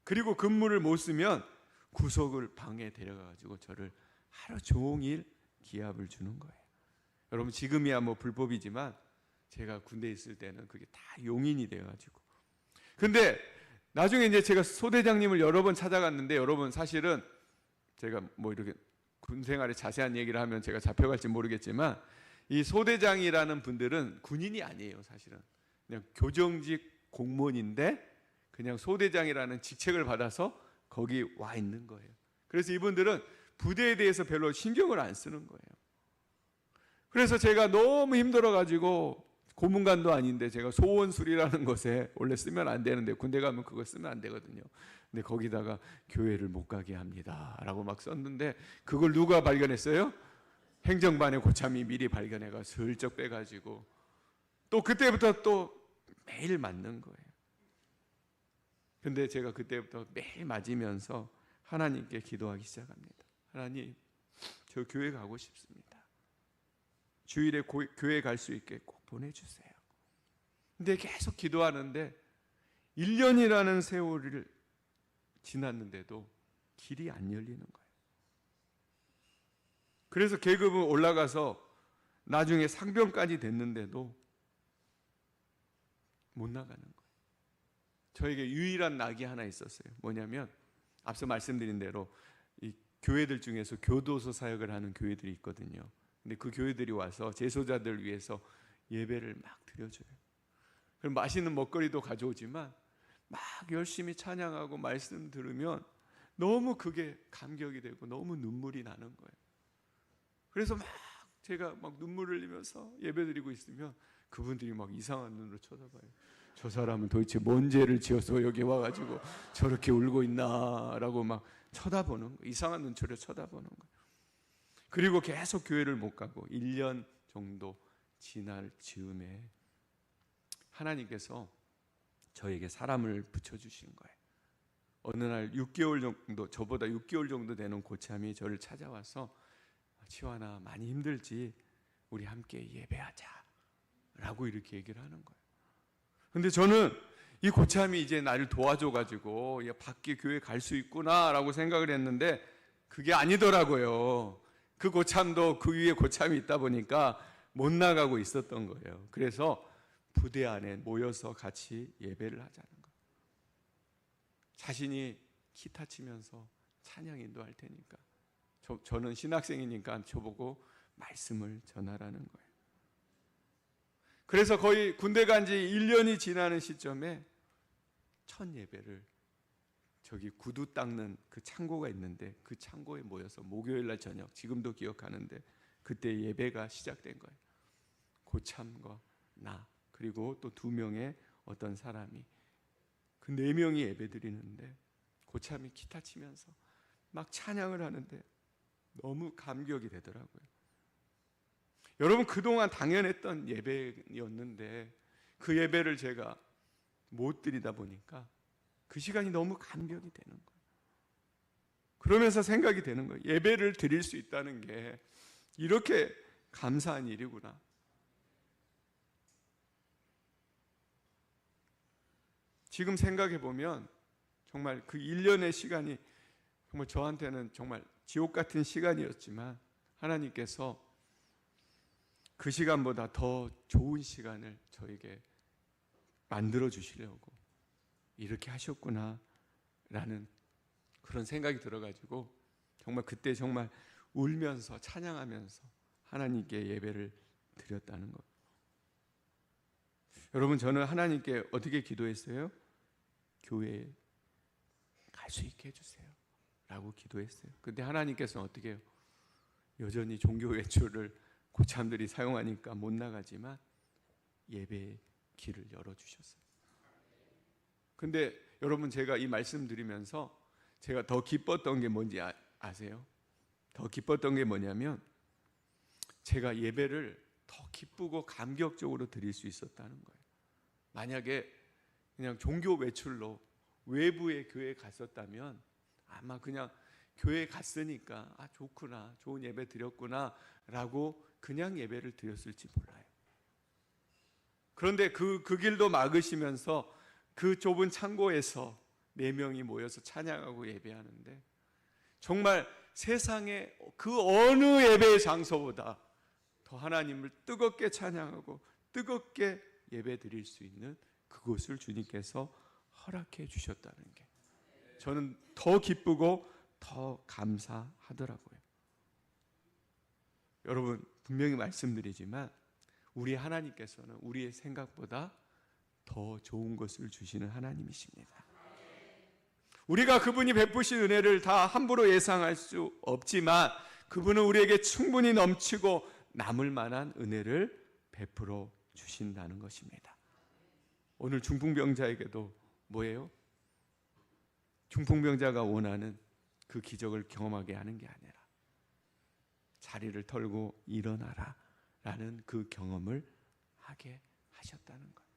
그리고 근무를 못 쓰면 구석을 방에 데려가가지고 저를 하루 종일 기합을 주는 거예요. 여러분 지금이야 뭐 불법이지만 제가 군대에 있을 때는 그게 다 용인이 돼가지고. 근데 나중에 이제 제가 소대장님을 여러 번 찾아갔는데 여러분 사실은 제가 뭐 이렇게 군 생활에 자세한 얘기를 하면 제가 잡혀갈지 모르겠지만 이 소대장이라는 분들은 군인이 아니에요. 사실은 그냥 교정직 공무원인데 그냥 소대장이라는 직책을 받아서 거기 와 있는 거예요. 그래서 이분들은 부대에 대해서 별로 신경을 안 쓰는 거예요. 그래서 제가 너무 힘들어가지고 고문관도 아닌데 제가 소원술이라는 것에 원래 쓰면 안 되는데 군대 가면 그거 쓰면 안 되거든요. 근데 거기다가 교회를 못 가게 합니다 라고 막 썼는데 그걸 누가 발견했어요? 행정반의 고참이 미리 발견해가 슬쩍 빼가지고 또 그때부터 또 매일 맞는 거예요. 근데 제가 그때부터 매일 맞으면서 하나님께 기도하기 시작합니다. 하나님, 저 교회 가고 싶습니다. 주일에 교회 갈 수 있게 꼭 보내주세요. 근데 계속 기도하는데 1년이라는 세월을 지났는데도 길이 안 열리는 거예요. 그래서 계급은 올라가서 나중에 상병까지 됐는데도 못 나가는 거예요. 저에게 유일한 낙이 하나 있었어요. 뭐냐면 앞서 말씀드린 대로 이 교회들 중에서 교도소 사역을 하는 교회들이 있거든요. 근데 그 교회들이 와서 재소자들 위해서 예배를 막 드려줘요. 그럼 맛있는 먹거리도 가져오지만 막 열심히 찬양하고 말씀 들으면 너무 그게 감격이 되고 너무 눈물이 나는 거예요. 그래서 막 제가 막 눈물을 흘리면서 예배드리고 있으면 그분들이 막 이상한 눈으로 쳐다봐요. 저 사람은 도대체 뭔 죄를 지어서 여기 와가지고 저렇게 울고 있나라고 막 쳐다보는 거예요. 이상한 눈초리로 쳐다보는 거예요. 그리고 계속 교회를 못 가고 1년 정도 지날 즈음에 하나님께서 저에게 사람을 붙여주신 거예요. 어느 날 6개월 정도, 저보다 6개월 정도 되는 고참이 저를 찾아와서 치환아 많이 힘들지? 우리 함께 예배하자 라고 이렇게 얘기를 하는 거예요. 근데 저는 이 고참이 이제 나를 도와줘가지고 밖에 교회 갈 수 있구나 라고 생각을 했는데 그게 아니더라고요. 그 고참도 그 위에 고참이 있다 보니까 못 나가고 있었던 거예요. 그래서 부대 안에 모여서 같이 예배를 하자는 거예요. 자신이 기타 치면서 찬양 인도할 테니까 저는 신학생이니까 저보고 말씀을 전하라는 거예요. 그래서 거의 군대 간 지 1년이 지나는 시점에 첫 예배를 저기 구두 닦는 그 창고가 있는데 그 창고에 모여서 목요일 날 저녁, 지금도 기억하는데 그때 예배가 시작된 거예요. 고참과 나 그리고 또 2명의 어떤 사람이 그 4명이 예배 드리는데 고참이 기타 치면서 막 찬양을 하는데 너무 감격이 되더라고요. 여러분 그동안 당연했던 예배였는데 그 예배를 제가 못 드리다 보니까 그 시간이 너무 감격이 되는 거예요. 그러면서 생각이 되는 거예요. 예배를 드릴 수 있다는 게 이렇게 감사한 일이구나. 지금 생각해 보면 정말 그 1년의 시간이 정말 저한테는 정말 지옥 같은 시간이었지만 하나님께서 그 시간보다 더 좋은 시간을 저에게 만들어 주시려고 이렇게 하셨구나 라는 그런 생각이 들어가지고 정말 그때 정말 울면서 찬양하면서 하나님께 예배를 드렸다는 것. 여러분 저는 하나님께 어떻게 기도했어요? 교회에 갈 수 있게 해주세요 라고 기도했어요. 근데 하나님께서는 어떻게 해요? 여전히 종교 외출을 고참들이 사용하니까 못 나가지만 예배의 길을 열어주셨어요. 근데 여러분 제가 이 말씀 드리면서 제가 더 기뻤던 게 뭔지 아세요? 더 기뻤던 게 뭐냐면 제가 예배를 더 기쁘고 감격적으로 드릴 수 있었다는 거예요. 만약에 그냥 종교 외출로 외부의 교회에 갔었다면 아마 그냥 교회에 갔으니까 좋구나, 좋은 예배 드렸구나 라고 그냥 예배를 드렸을지 몰라요. 그런데 그 길도 막으시면서 그 좁은 창고에서 4명이 모여서 찬양하고 예배하는데 정말 세상의 그 어느 예배의 장소보다 더 하나님을 뜨겁게 찬양하고 뜨겁게 예배 드릴 수 있는 그곳을 주님께서 허락해 주셨다는 게 저는 더 기쁘고 더 감사하더라고요. 여러분, 분명히 말씀드리지만 우리 하나님께서는 우리의 생각보다 더 좋은 것을 주시는 하나님이십니다. 우리가 그분이 베푸신 은혜를 다 함부로 예상할 수 없지만 그분은 우리에게 충분히 넘치고 남을 만한 은혜를 베풀어 주신다는 것입니다. 오늘 중풍병자에게도 뭐예요? 중풍병자가 원하는 그 기적을 경험하게 하는 게 아니라 자리를 털고 일어나라 라는 그 경험을 하게 하셨다는 거예요.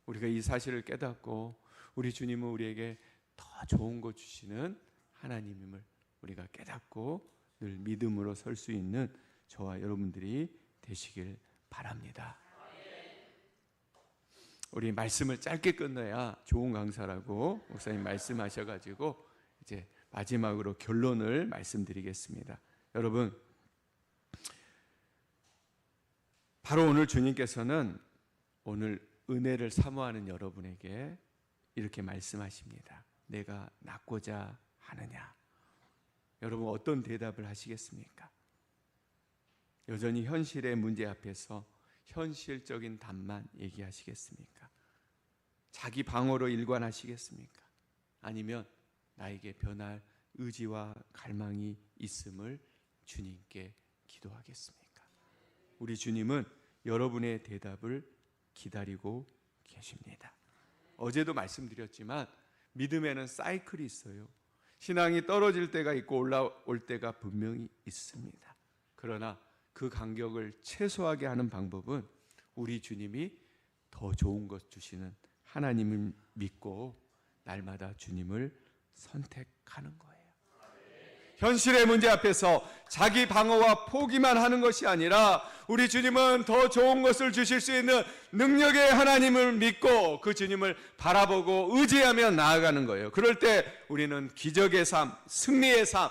우리가 이 사실을 깨닫고 우리 주님은 우리에게 더 좋은 것 주시는 하나님임을 우리가 깨닫고 늘 믿음으로 설 수 있는 저와 여러분들이 되시길 바랍니다. 우리 말씀을 짧게 끝내야 좋은 강사라고 목사님 말씀하셔가지고 이제 마지막으로 결론을 말씀드리겠습니다. 여러분, 바로 오늘 주님께서는 오늘 은혜를 사모하는 여러분에게 이렇게 말씀하십니다. 내가 낫고자 하느냐? 여러분 어떤 대답을 하시겠습니까? 여전히 현실의 문제 앞에서 현실적인 답만 얘기하시겠습니까? 자기 방어로 일관하시겠습니까? 아니면 나에게 변할 의지와 갈망이 있음을 주님께 기도하겠습니까? 우리 주님은 여러분의 대답을 기다리고 계십니다. 어제도 말씀드렸지만 믿음에는 사이클이 있어요. 신앙이 떨어질 때가 있고 올라올 때가 분명히 있습니다. 그러나 그 간격을 최소하게 하는 방법은 우리 주님이 더 좋은 것 주시는 하나님을 믿고 날마다 주님을 선택하는 거예요. 현실의 문제 앞에서 자기 방어와 포기만 하는 것이 아니라 우리 주님은 더 좋은 것을 주실 수 있는 능력의 하나님을 믿고 그 주님을 바라보고 의지하며 나아가는 거예요. 그럴 때 우리는 기적의 삶, 승리의 삶,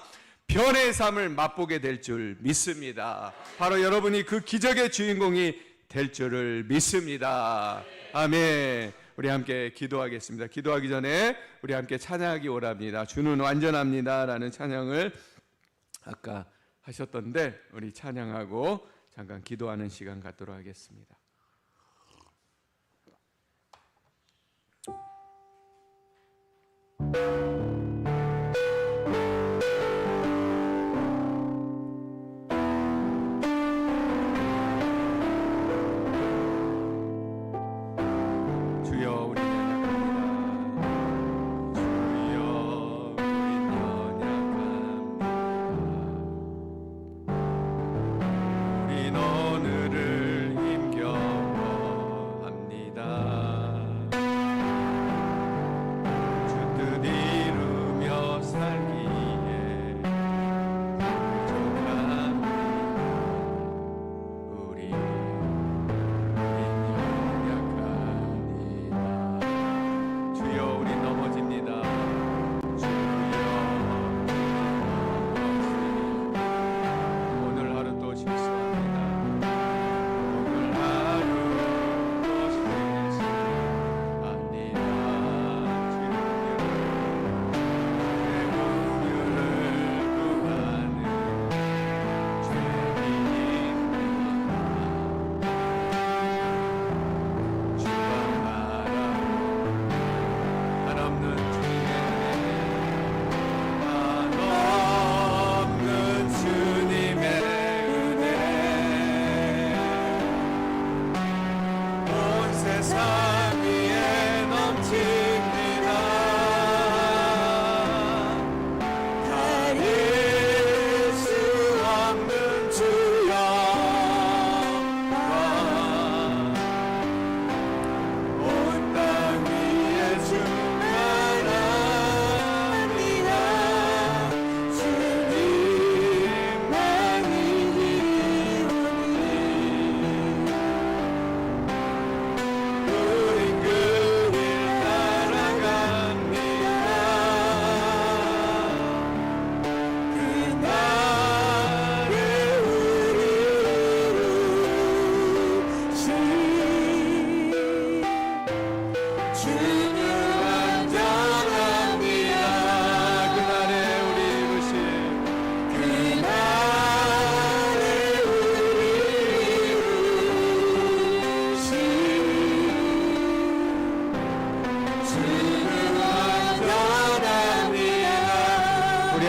변의 삶을 맛보게 될 줄 믿습니다. 바로 여러분이 그 기적의 주인공이 될 줄을 믿습니다. 아멘. 우리 함께 기도하겠습니다. 기도하기 전에 우리 함께 찬양하기 원합니다. 주는 완전합니다 라는 찬양을 아까 하셨던데 우리 찬양하고 잠깐 기도하는 시간 갖도록 하겠습니다.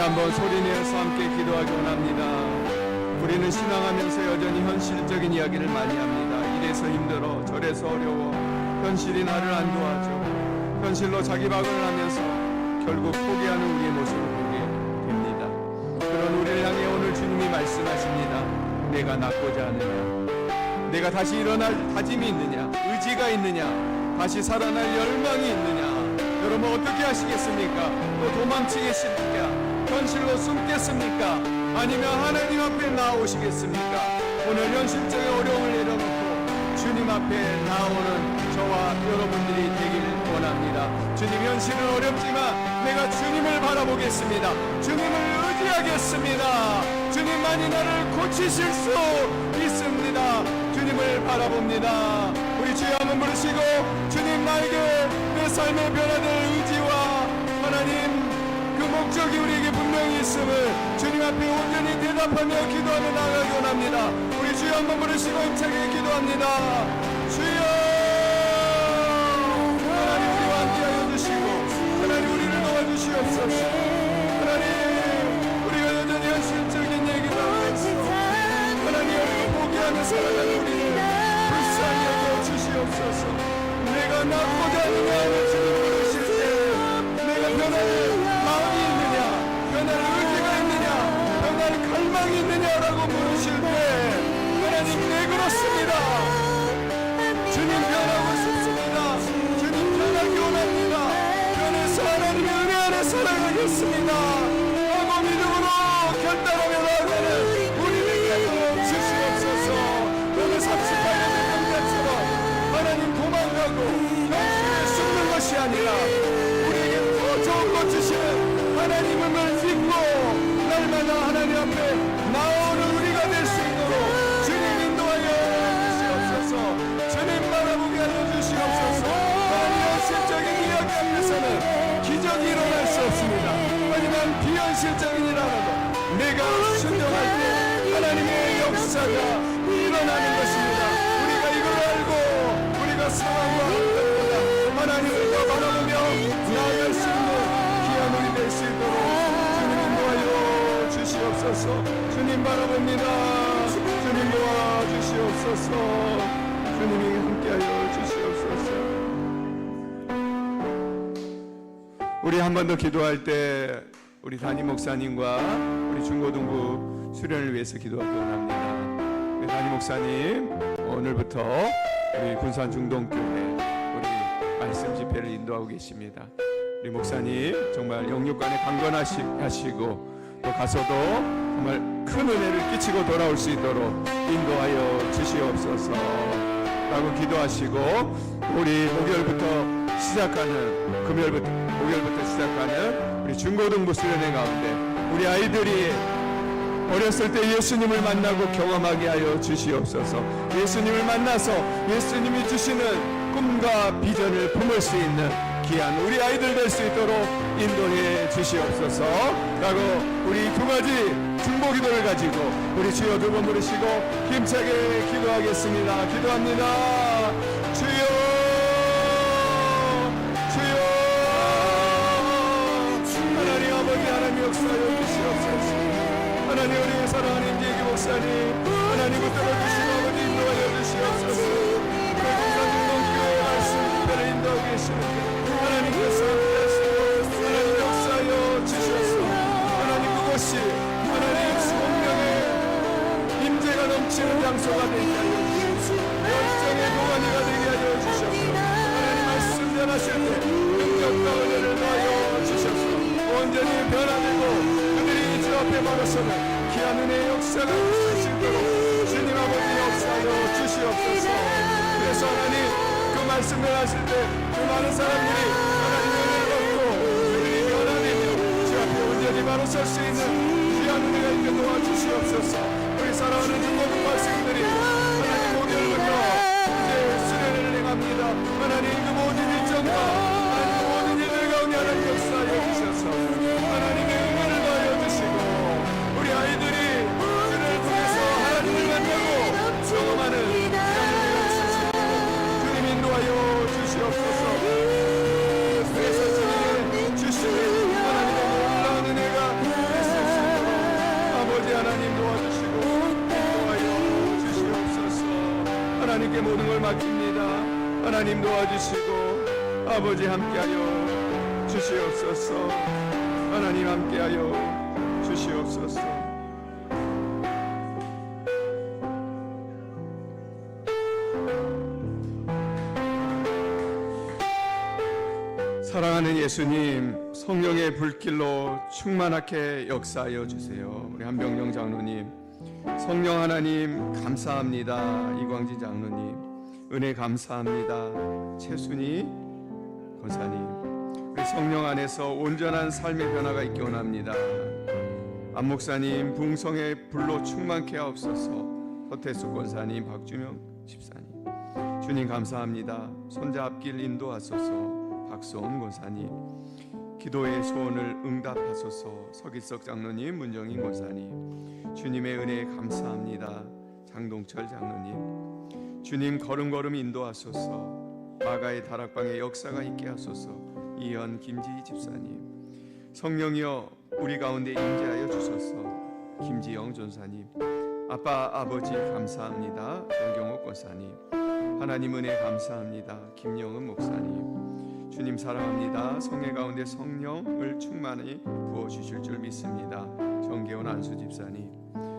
한번 소리내어서 함께 기도하기 원합니다. 우리는 신앙하면서 여전히 현실적인 이야기를 많이 합니다. 이래서 힘들어 저래서 어려워 현실이 나를 안 도와줘. 현실로 자기 박을 하면서 결국 포기하는 우리의 모습을 보게 됩니다. 그런 우리를 향해 오늘 주님이 말씀하십니다. 내가 낫고자 하느냐, 내가 다시 일어날 다짐이 있느냐, 의지가 있느냐, 다시 살아날 열망이 있느냐. 여러분 어떻게 하시겠습니까? 또 도망치겠습니까? 현실로 숨겠습니까? 아니면 하나님 앞에 나오시겠습니까? 오늘 현실적인 어려움을 내려놓고 주님 앞에 나오는 저와 여러분들이 되기를 원합니다. 주님, 현실은 어렵지만 내가 주님을 바라보겠습니다. 주님을 의지하겠습니다. 주님만이 나를 고치실 수 있습니다. 주님을 바라봅니다. 우리 주여 한번 부르시고, 주님, 나에게 내 삶의 변화될 의지와 하나님 그 목적이 우리에게 분명히 있음을 주님 앞에 온전히 대답하며 기도하며 나아가기 원합니다. 우리 주여 한번 부르시고 힘차게 기도합니다. 주여, 하나님 우리와 함께하여 주시고 하나님 우리를 도와주시옵소서. 하나님 우리가 여전히 현실적인 얘기를 하면서 하나님 우리가 포기하며 살아가는 우리를 불쌍히 여겨 주시옵소서. 내가 낫고자 하느냐 주님 부르실 때 내가 변화를 마음이 있느냐, 변할 의지가 있느냐, 변할 갈망이 있느냐라고 물으실 때 하나님 네 그렇습니다. 주님 변하고 싶습니다. 주님 변하기 원합니다. 변해서 하나님의 은혜 안에 살아가겠습니다 하고 믿음으로 결단하며 나아가는 우리에게 되어 주시옵소서. 오늘 38년 된 남자처럼 하나님 도망가고 현실에 숨는 것이 아니라 우리에게 더 좋은 것 주시는 하나님을 믿고 날마다 하나님 앞에 나오는 우리가 될 수 있도록 주님 인도하여 주시옵소서. 주님 바라보게 하여 주시옵소서. 하나님 현실적인 이야기 앞에서는 기적이 일어날 수 없습니다. 하지만 비현실적인 일하라도 내가 순종할 때 하나님의 역사가 일어나는 것입니다. 우리가 이걸 알고 우리가 상황과 어떤 하나님을 더 바라보며 나아갈 수 있는 귀한 우리 될 수 있도록 주님 인도하여 주시옵소서. 주님 바라봅니다. 주님 도와주시옵소서. 주님이 함께하여 주시옵소서. 우리 한 번 더 기도할 때 우리 담임 목사님과 우리 중고등부 수련을 위해서 기도하기 원합니다. 우리 담임 목사님 오늘부터 우리 군산 중동교회 우리 말씀 집회를 인도하고 계십니다. 우리 목사님 정말 영육간에 강건하시고 또 가서도 정말 큰 은혜를 끼치고 돌아올 수 있도록 인도하여 주시옵소서 라고 기도하시고, 우리 목요일부터 시작하는 우리 중고등부 수련회 가운데 우리 아이들이 어렸을 때 예수님을 만나고 경험하게 하여 주시옵소서. 예수님을 만나서 예수님이 주시는 꿈과 비전을 품을 수 있는 귀한 우리 아이들 될 수 있도록 인도해 주시옵소서 라고 우리 두 가지 중보기도를 가지고 우리 주여 두 번 부르시고 힘차게 기도하겠습니다. 기도합니다. 주여, 주여, 하나님 아버지, 하나님 역사하여 주시옵소서. 하나님 우리 사랑하는 임재기 목사님, 하나님 붙들어 주시고 아버지 인도하여 주시옵소서. 우리 군산중동교회 말씀 집회를 인도하고 계시는데 하나님께서 함께하시고 하나님 역사하여 주셔서 하나님 그것이 하나님 성령의 임재가 넘치는 장소가 되게 하여 주시옵소서. 열정의 동안이가 되게 하여 주셔서 하나님 말씀 전하실 때 능력과 은혜를 더하여 주셔서 온전히 변화되고 그들이 주 앞에 말하서는 귀한 은혜의 역사가 있을 수 있도록 주님 아버지 역사하여 주시옵소서. 그래서 하나님 그 말씀 전하실 때 그 많은 사람들이 하나님의 은혜를 얻고 그들이 변화되며 주 앞에 온전히 바로 설 수 있는 귀한 은혜가 있게 도와주시옵소서. 우리 사랑하는 중고등 학생들이 하나님 목요일부터 이제 수련회를 행합니다. 하나님 그 모든 일정과 하나님 도와주시고 아버지 함께하여 주시옵소서. 하나님 함께하여 주시옵소서. 사랑하는 예수님, 성령의 불길로 충만하게 역사하여 주세요. 우리 한병정 장로님, 성령 하나님 감사합니다. 이광진 장로님, 은혜 감사합니다. 최순희 권사님, 우리 성령 안에서 온전한 삶의 변화가 있기 원합니다. 안 목사님, 부흥성의 불로 충만케 하옵소서. 서태수 권사님, 박주명 집사님, 주님 감사합니다. 손자 앞길 인도하소서. 박수원 권사님, 기도의 소원을 응답하소서. 서기석 장로님, 문정인 권사님, 주님의 은혜에 감사합니다. 장동철 장로님, 주님 걸음걸음 인도하소서. 마가의 다락방의 역사가 있게 하소서. 이현 김지희 집사님, 성령이여 우리 가운데 임재하여 주소서. 김지영 전사님, 아빠 아버지 감사합니다. 정경옥 권사님, 하나님 은혜 감사합니다. 김영은 목사님, 주님 사랑합니다. 성회 가운데 성령을 충만히 부어주실 줄 믿습니다. 정계원 안수 집사님,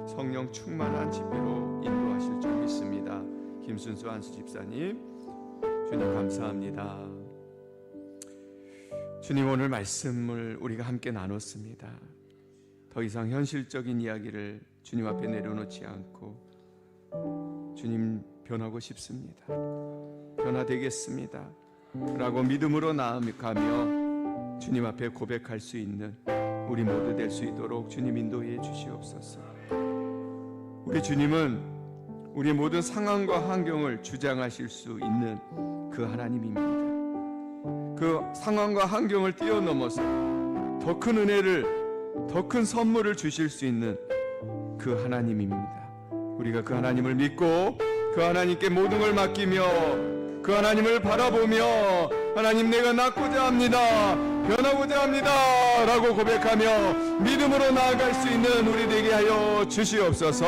성령 충만한 집회로 인도하실 줄 믿습니다. 김순수 안수 집사님, 주님 감사합니다. 주님, 오늘 말씀을 우리가 함께 나눴습니다. 더 이상 현실적인 이야기를 주님 앞에 내려놓지 않고 주님 변하고 싶습니다. 변화되겠습니다 라고 믿음으로 나아가며 주님 앞에 고백할 수 있는 우리 모두 될 수 있도록 주님 인도해 주시옵소서. 우리 주님은 우리 모든 상황과 환경을 주장하실 수 있는 그 하나님입니다. 그 상황과 환경을 뛰어넘어서 더 큰 은혜를, 더 큰 선물을 주실 수 있는 그 하나님입니다. 우리가 그 하나님을 믿고 그 하나님께 모든 걸 맡기며 그 하나님을 바라보며 하나님, 내가 낫고자 합니다, 변하고자 합니다 라고 고백하며 믿음으로 나아갈 수 있는 우리 되게 하여 주시옵소서.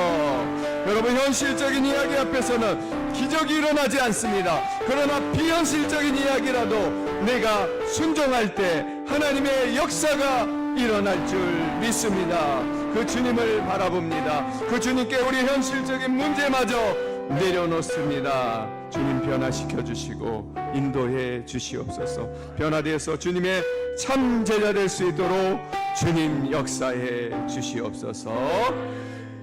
여러분, 현실적인 이야기 앞에서는 기적이 일어나지 않습니다. 그러나 비현실적인 이야기라도 내가 순종할 때 하나님의 역사가 일어날 줄 믿습니다. 그 주님을 바라봅니다. 그 주님께 우리 현실적인 문제마저 내려놓습니다. 주님 변화시켜 주시고 인도해 주시옵소서. 변화되어서 주님의 참 제자 될 수 있도록 주님 역사해 주시옵소서.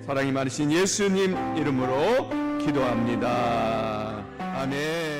사랑이 많으신 예수님 이름으로 기도합니다. 아멘.